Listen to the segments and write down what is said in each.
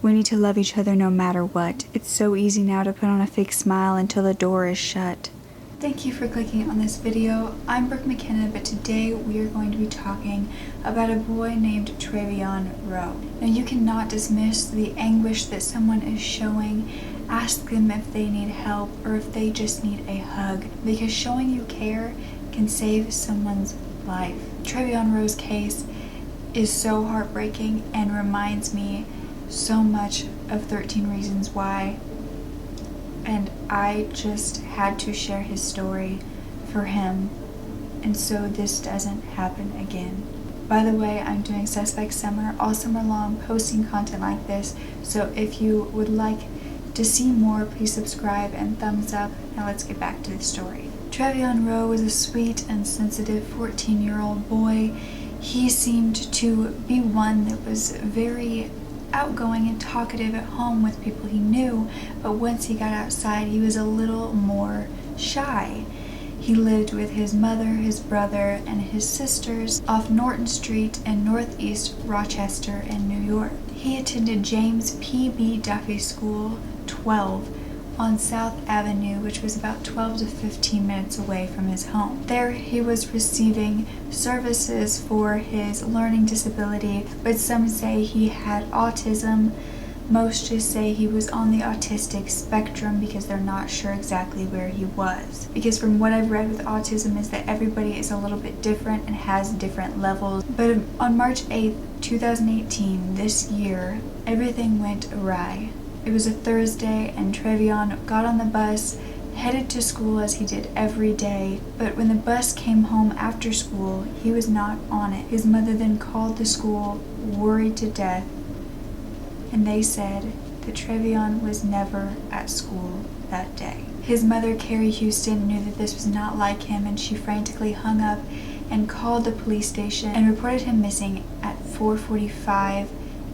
We need to love each other no matter what. It's so easy now to put on a fake smile until the door is shut. Thank you for clicking on this video. I'm Brooke Makenna, but today we are going to be talking about a boy named Trevyan Rowe. Now, you cannot dismiss the anguish that someone is showing. Ask them if they need help or if they just need a hug, because showing you care can save someone's life. Trevyan Rowe's case is so heartbreaking and reminds me so much of 13 Reasons Why, and I just had to share his story for him, and so this doesn't happen again. By the way, I'm doing Suspect Summer all summer long, posting content like this, so if you would like to see more, please subscribe and thumbs up. Now let's get back to the story. Trevyan Rowe was a sweet and sensitive 14-year-old boy. He seemed to be one that was very outgoing and talkative at home with people he knew, but once he got outside, he was a little more shy. He lived with his mother, his brother, and his sisters off Norton Street in Northeast Rochester in New York. He attended James P.B. Duffy School 12 on South Avenue, which was about 12 to 15 minutes away from his home. There he was receiving services for his learning disability, but some say he had autism. Most just say he was on the autistic spectrum because they're not sure exactly where he was. Because from what I've read with autism is that everybody is a little bit different and has different levels. But on March 8th, 2018, this year, everything went awry. It was a Thursday, and Trevyan got on the bus, headed to school as he did every day, but when the bus came home after school, he was not on it. His mother then called the school, worried to death, and they said that Trevyan was never at school that day. His mother, Carrie Houston, knew that this was not like him, and she frantically hung up and called the police station and reported him missing at 4:45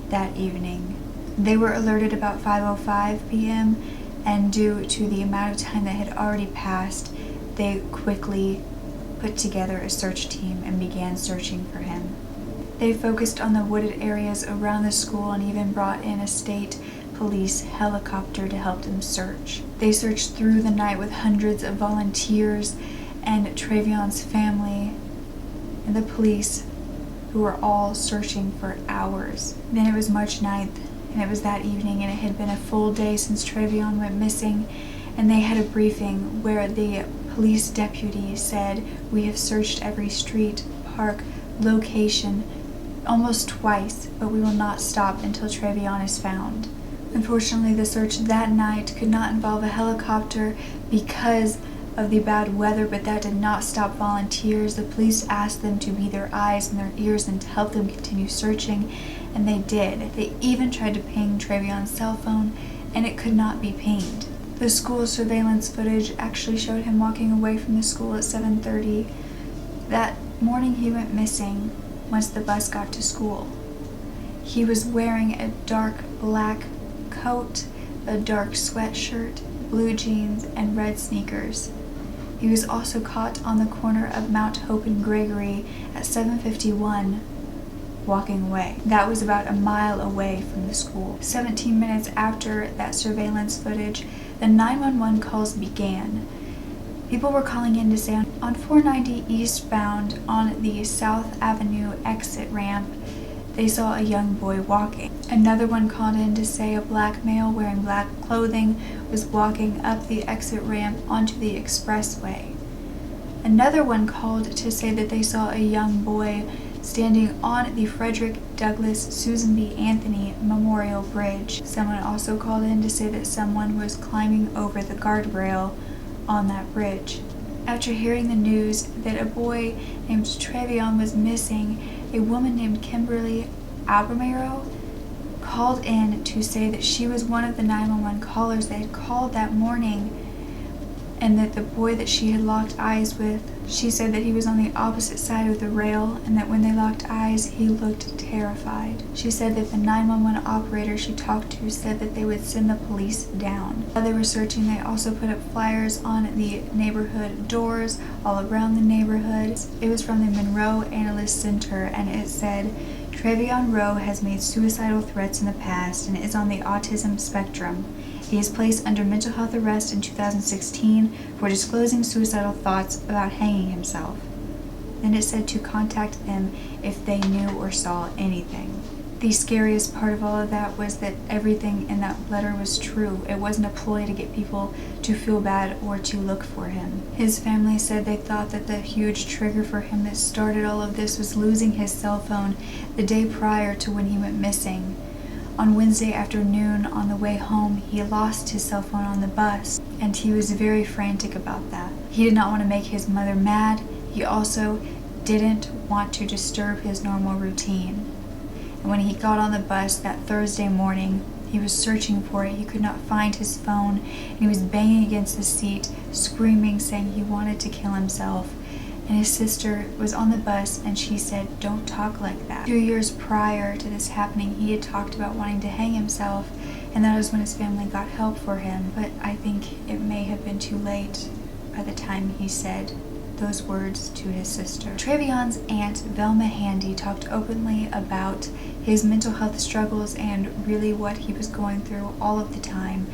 that evening. They were alerted about 5:05 p.m. and due to the amount of time that had already passed, they quickly put together a search team and began searching for him. They focused on the wooded areas around the school and even brought in a state police helicopter to help them search. They searched through the night with hundreds of volunteers and Trevyan's family and the police, who were all searching for hours. Then it was March 9th. And it was that evening, and it had been a full day since Trevyan went missing, and they had a briefing where the police deputy said, "We have searched every street, park, location almost twice, but we will not stop until Trevyan is found." Unfortunately, the search that night could not involve a helicopter because of the bad weather, but that did not stop volunteers. The police asked them to be their eyes and their ears and to help them continue searching, and they did. They even tried to ping Trevyan's cell phone, and it could not be pinged. The school surveillance footage actually showed him walking away from the school at 7:30. That morning he went missing once the bus got to school. He was wearing a dark black coat, a dark sweatshirt, blue jeans, and red sneakers. He was also caught on the corner of Mount Hope and Gregory at 7:51, walking away. That was about a mile away from the school. 17 minutes after that surveillance footage, the 911 calls began. People were calling in to say on 490 eastbound on the South Avenue exit ramp, they saw a young boy walking. Another one called in to say a black male wearing black clothing was walking up the exit ramp onto the expressway. Another one called to say that they saw a young boy standing on the Frederick Douglass Susan B. Anthony Memorial Bridge. Someone also called in to say that someone was climbing over the guardrail on that bridge. After hearing the news that a boy named Trevyan was missing, a woman named Kimberly Albermero called in to say that she was one of the 911 callers that had called that morning, and that the boy that she had locked eyes with, she said that he was on the opposite side of the rail, and that when they locked eyes, he looked terrified. She said that the 911 operator she talked to said that they would send the police down. While they were searching, they also put up flyers on the neighborhood doors all around the neighborhood. It was from the Monroe Analyst Center, and it said, Trevyan Rowe has made suicidal threats in the past and is on the autism spectrum. He is placed under mental health arrest in 2016 for disclosing suicidal thoughts about hanging himself. Then it said to contact them if they knew or saw anything. The scariest part of all of that was that everything in that letter was true. It wasn't a ploy to get people to feel bad or to look for him. His family said they thought that the huge trigger for him that started all of this was losing his cell phone the day prior to when he went missing. On Wednesday afternoon, on the way home, he lost his cell phone on the bus, and he was very frantic about that. He did not want to make his mother mad. He also didn't want to disturb his normal routine. And when he got on the bus that Thursday morning, he was searching for it. He could not find his phone, and he was banging against the seat, screaming, saying he wanted to kill himself. And his sister was on the bus, and she said, "Don't talk like that." 2 years prior to this happening, he had talked about wanting to hang himself, and that was when his family got help for him. But I think it may have been too late by the time he said those words to his sister. Trevyan's aunt, Velma Handy, talked openly about his mental health struggles and really what he was going through all of the time.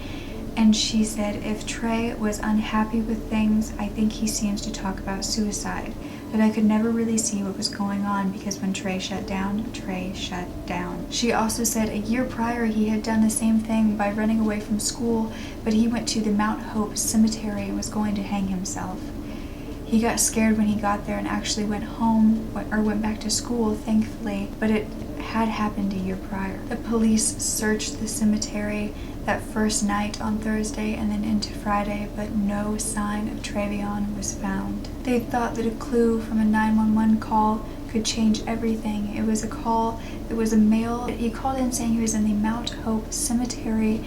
And she said if Trey was unhappy with things, I think he seems to talk about suicide. But I could never really see what was going on because when Trey shut down, Trey shut down. She also said a year prior he had done the same thing by running away from school, but he went to the Mount Hope Cemetery and was going to hang himself. He got scared when he got there and actually went home, or went back to school, thankfully, but it had happened a year prior. The police searched the cemetery that first night on Thursday and then into Friday, but no sign of Trevyan was found. They thought that a clue from a 911 call could change everything. It was a call that was a male. He called in saying he was in the Mount Hope Cemetery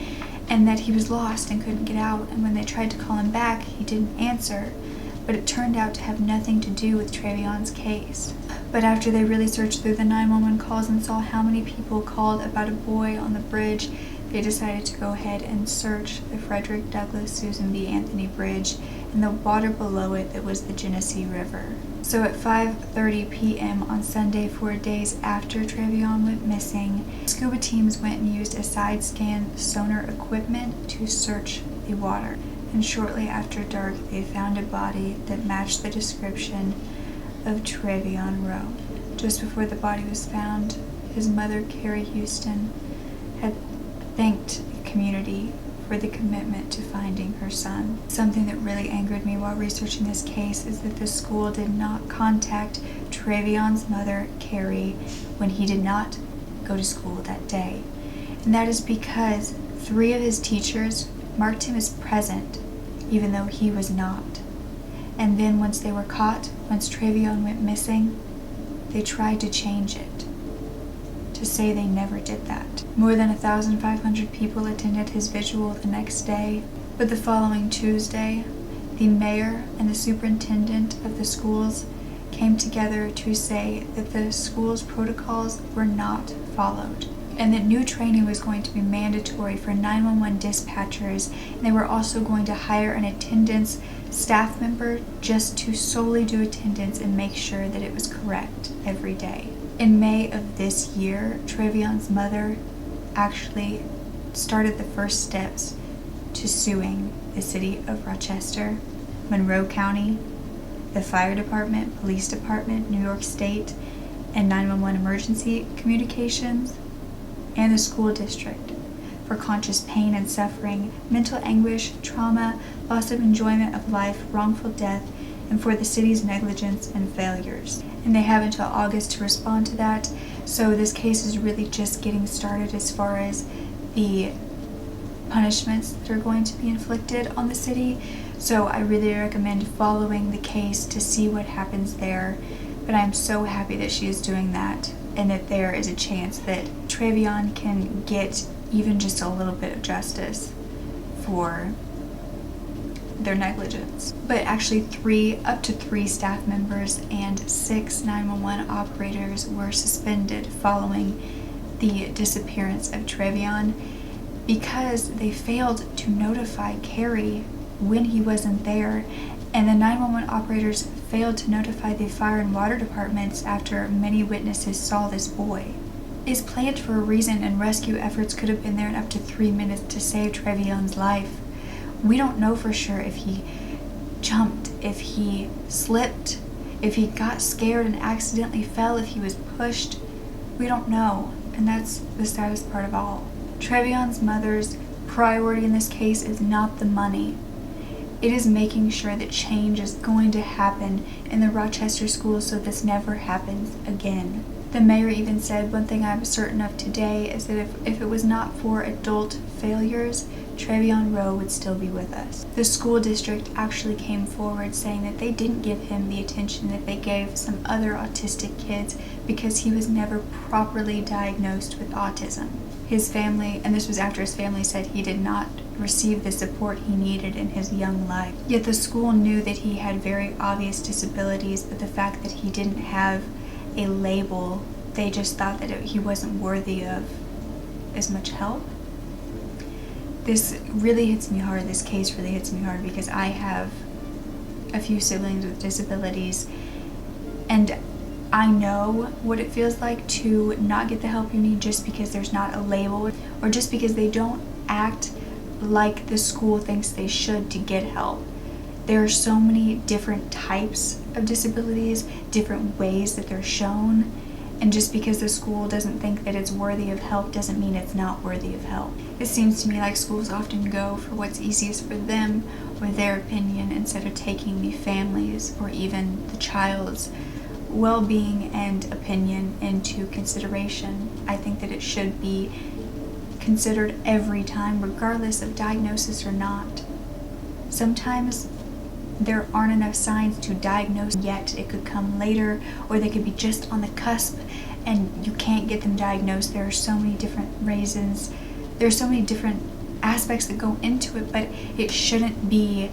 and that he was lost and couldn't get out, and when they tried to call him back, he didn't answer. But it turned out to have nothing to do with Trevyan's case. But after they really searched through the 911 calls and saw how many people called about a boy on the bridge, they decided to go ahead and search the Frederick Douglass Susan B. Anthony Bridge and the water below it that was the Genesee River. So at 5:30 p.m. on Sunday, 4 days after Trevyan went missing, scuba teams went and used a side scan sonar equipment to search the water. And shortly after dark, they found a body that matched the description of Trevyan Rowe. Just before the body was found, his mother, Carrie Houston, had thanked the community for the commitment to finding her son. Something that really angered me while researching this case is that the school did not contact Trevyan's mother, Carrie, when he did not go to school that day. And that is because 3 of his teachers marked him as present, even though he was not. And then once they were caught, once Trevyan went missing, they tried to change it, to say they never did that. More than 1,500 people attended his vigil the next day, but the following Tuesday, the mayor and the superintendent of the schools came together to say that the school's protocols were not followed, and that new training was going to be mandatory for 911 dispatchers, and they were also going to hire an attendance staff member just to solely do attendance and make sure that it was correct every day. In May of this year, Trevyan's mother actually started the first steps to suing the city of Rochester, Monroe County, the fire department, police department, New York State, and 911 emergency communications, and the school district for conscious pain and suffering, mental anguish, trauma, loss of enjoyment of life, wrongful death, and for the city's negligence and failures. And they have until August to respond to that, so this case is really just getting started as far as the punishments that are going to be inflicted on the city. So I really recommend following the case to see what happens there. But I'm so happy that she is doing that, and that there is a chance that Trevyan can get even just a little bit of justice for their negligence. But actually up to three staff members and 6 911 operators were suspended following the disappearance of Trevyan because they failed to notify Carrie when he wasn't there, and the 911 operators failed to notify the fire and water departments after many witnesses saw this boy. is planned for a reason, and rescue efforts could have been there in up to 3 minutes to save Trevyan's life. We don't know for sure if he jumped, if he slipped, if he got scared and accidentally fell, if he was pushed. We don't know, and that's the saddest part of all. Trevyan's mother's priority in this case is not the money. It is making sure that change is going to happen in the Rochester schools so this never happens again. The mayor even said, one thing I'm certain of today is that if it was not for adult failures, Trevyan Rowe would still be with us. The school district actually came forward saying that they didn't give him the attention that they gave some other autistic kids because he was never properly diagnosed with autism. His family, and this was after his family said he did not receive the support he needed in his young life. Yet the school knew that he had very obvious disabilities, but the fact that he didn't have a label, they just thought that he wasn't worthy of as much help. This really hits me hard. This case really hits me hard because I have a few siblings with disabilities, and I know what it feels like to not get the help you need just because there's not a label or just because they don't act like the school thinks they should to get help. There are so many different types of disabilities, different ways that they're shown, and just because the school doesn't think that it's worthy of help doesn't mean it's not worthy of help. It seems to me like schools often go for what's easiest for them or their opinion instead of taking the family's or even the child's well-being and opinion into consideration. I think that it should be considered every time, regardless of diagnosis or not. Sometimes there aren't enough signs to diagnose yet. It could come later, or they could be just on the cusp and you can't get them diagnosed. There are so many different reasons. There are so many different aspects that go into it, but it shouldn't be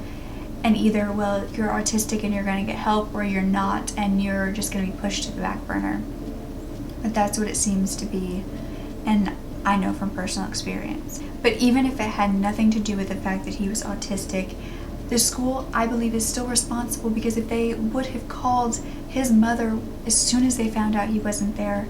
an either, well, you're autistic and you're going to get help, or you're not and you're just going to be pushed to the back burner. But that's what it seems to be, and I know from personal experience. But even if it had nothing to do with the fact that he was autistic, the school, I believe, is still responsible, because if they would have called his mother as soon as they found out he wasn't there,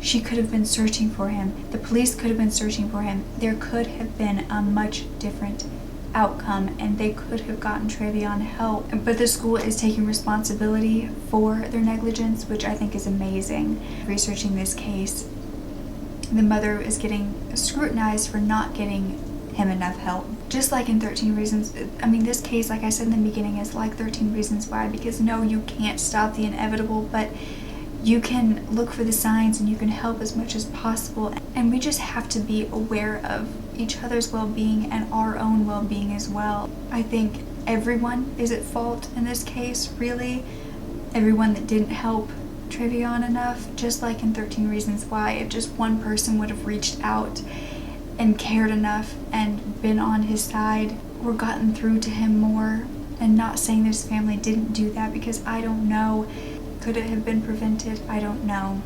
she could have been searching for him. The police could have been searching for him. There could have been a much different outcome, and they could have gotten Trevyan help. But the school is taking responsibility for their negligence, which I think is amazing. Researching this case, the mother is getting scrutinized for not getting him enough help. Just like in 13 Reasons, I mean, this case, like I said in the beginning, is like 13 Reasons Why, because no, you can't stop the inevitable, but you can look for the signs and you can help as much as possible. And we just have to be aware of each other's well-being and our own well-being as well. I think everyone is at fault in this case, really. Everyone that didn't help Trevyan enough, just like in 13 Reasons Why. If just one person would have reached out and cared enough and been on his side or gotten through to him more, and not saying that his family didn't do that, because I don't know. Could it have been prevented? I don't know.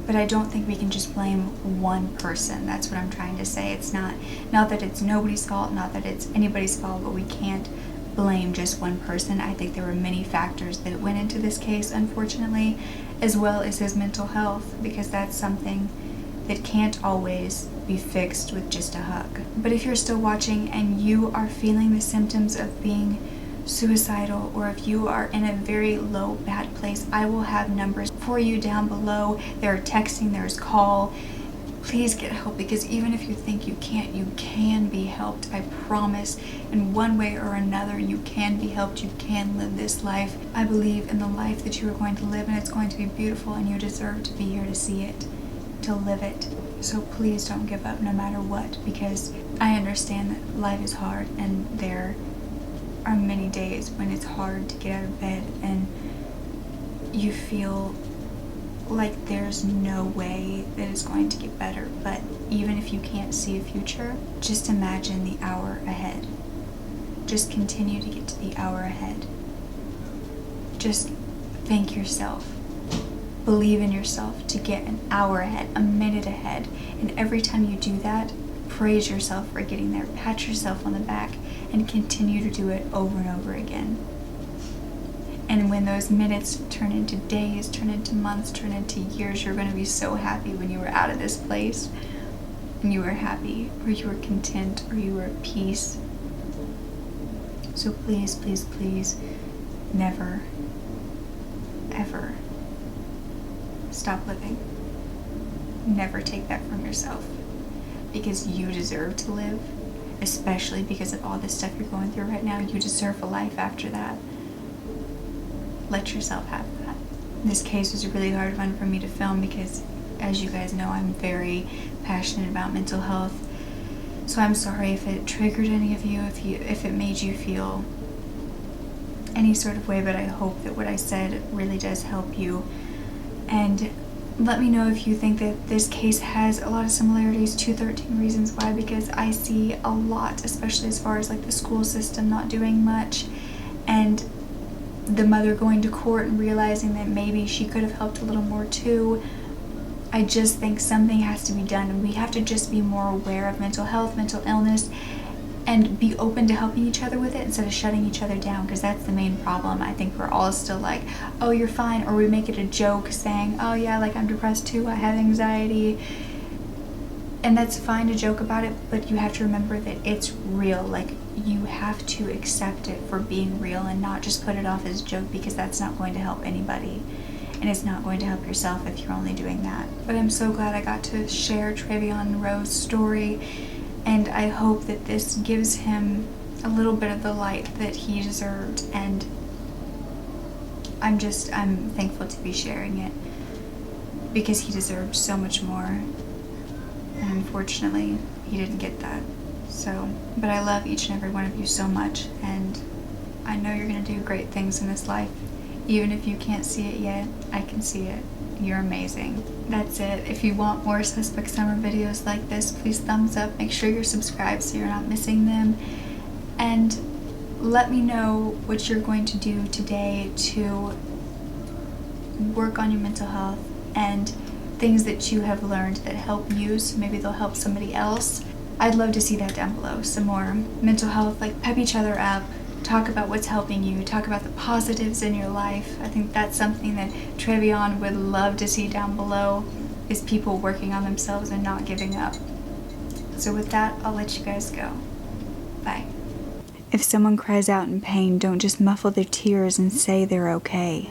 But I don't think we can just blame one person. That's what I'm trying to say. It's not that it's nobody's fault, not that it's anybody's fault, but we can't blame just one person. I think there were many factors that went into this case, unfortunately, as well as his mental health, because that's something that can't always be fixed with just a hug. But if you're still watching and you are feeling the symptoms of being suicidal, or if you are in a very low, bad place, I will have numbers for you down below. There's texting, there's call. Please get help, because even if you think you can't, you can be helped. I promise. In one way or another, you can be helped. You can live this life. I believe in the life that you are going to live, and it's going to be beautiful, and you deserve to be here to see it, to live it. So please don't give up no matter what, because I understand that life is hard, and there are many days when it's hard to get out of bed and you feel like there's no way that it's going to get better. But even if you can't see a future, just imagine the hour ahead. Just continue to get to the hour ahead. Just thank yourself. Believe in yourself to get an hour ahead, a minute ahead. And every time you do that, praise yourself for getting there. Pat yourself on the back and continue to do it over and over again. And And when those minutes turn into days, turn into months, turn into years, you're going to be so happy when you were out of this place. And you were happy, or you were content, or you were at peace. So please, please, please, never, ever stop living. Never take that from yourself. Because you deserve to live. Especially because of all this stuff you're going through right now. You deserve a life after that. Let yourself have that. This case was a really hard one for me to film because, as you guys know, I'm very passionate about mental health. So I'm sorry if it triggered any of you, if it made you feel any sort of way, but I hope that what I said really does help you. And let me know if you think that this case has a lot of similarities to 13 Reasons Why, because I see a lot, especially as far as like the school system not doing much, and the mother going to court and realizing that maybe she could have helped a little more too. I just think something has to be done, and we have to just be more aware of mental health, mental illness, and be open to helping each other with it instead of shutting each other down, because that's the main problem. I think we're all still like, oh, you're fine, or we make it a joke saying, oh yeah, like I'm depressed too, I have anxiety. And that's fine to joke about it, but you have to remember that it's real. Like, you have to accept it for being real and not just put it off as a joke, because that's not going to help anybody. And it's not going to help yourself if you're only doing that. But I'm so glad I got to share Trevyan Rowe's story, and I hope that this gives him a little bit of the light that he deserved, and I'm thankful to be sharing it, because he deserved so much more, and unfortunately he didn't get that. So, but I love each and every one of you so much, and I know you're going to do great things in this life. Even if you can't see it yet, I can see it. You're amazing. That's it. If you want more Suspect Summer videos like this, please thumbs up. Make sure you're subscribed so you're not missing them. And let me know what you're going to do today to work on your mental health, and things that you have learned that help you, so maybe they'll help somebody else. I'd love to see that down below. Some more mental health, like pep each other up. Talk about what's helping you. Talk about the positives in your life. I think that's something that Trevyan would love to see down below, is people working on themselves and not giving up. So with that, I'll let you guys go. Bye. If someone cries out in pain, don't just muffle their tears and say they're okay.